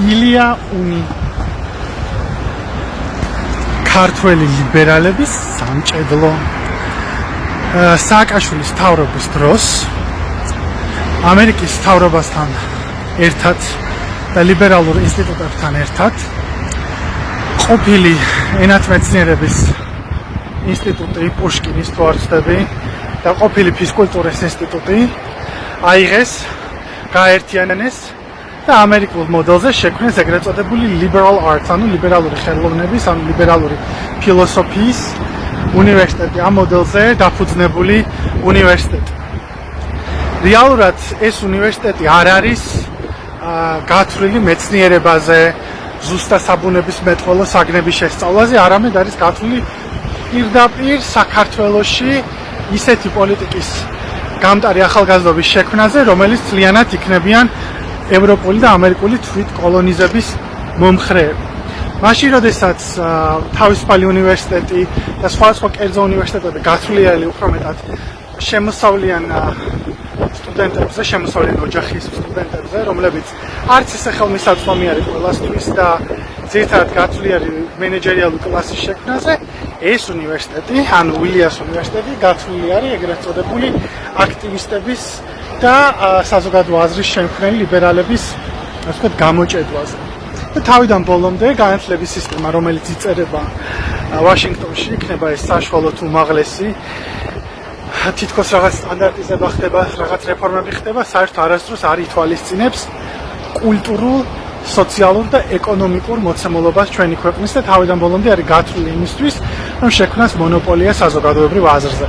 ილია უნი ქართველი ლიბერალების სამჭედლო სააკაშვილის მთავრობის დროს ამერიკის მთავრობასთან ერთად და ლიბერალურ ინსტიტუტებთან ერთად ყოფილი ენათმეცნიერების ინსტიტუტი პუშკინის თუ არ ვცდები და ყოფილი ფიზკულტურის ინსტიტუტი აიღეს, გააერთიანეს და ამერიკულ მოდელზე შექმნეს ეგრეთ წოდებული liberal arts, ანუ ლიბერალური ხელოვნების, ანუ ლიბერალური ფილოსოფიის უნივერსიტეტი, ამ მოდელზე დაფუძნებული უნივერსიტეტი. რეალურად ეს უნივერსიტეტი არ არის გათვლილი მეცნიერებაზე, ზუსტად საბუნებისმეტყველო საგნების შესწავლაზე, არამედ არის გათვლილი პირდაპირ საქართველოში ისეთი პოლიტიკის გამტარი ახალგაზრდობის შექმნაზე, რომელიც ძალიანად იქნებიან ევროპული და ამერიკული თვითკოლონიზების მომხრეები. მაშინ, როდესაც თავისუფალი უნივერსიტეტი და სხვა კერძო უნივერსიტეტები გათვლილი უფრო მეტად შემოსავლიან სტუდენტებზე, შემოსავლიან ოჯახის სტუდენტებზე, რომლებიც არც ისე ხელმისაწვდომი არის ყველასთვის და ძირითადად გათვლილი მენეჯერიალური კლასის შექმნაზე, ეს უნივერსიტეტი, ანუ უილიას უნივერსიტეტი, გათვლილი არის ეგრეთ წოდებული აქტივისტების და საზოგადო აზრის შემქმნელი ლიბერალების, ასე ვთქვათ, გამოჭედვაზე. და თავიდან ბოლომდე განათლების სისტემა, რომელიც იწერება ვაშინგტონში, იქნება ეს საშუალოდ უმაღლესი, თითქოს რაღაც სტანდარტიზება ხდება, რაღაც რეფორმები ხდება, საერთოდ არასდროს არ ითვალისწინებს კულტურულ, სოციალურ და ეკონომიკურ მოცემულობას ჩვენი ქვეყნის და თავიდან ბოლომდე არის გათვლილი იმისთვის, რომ შექმნას მონოპოლია საზოგადოებრივ აზრზე.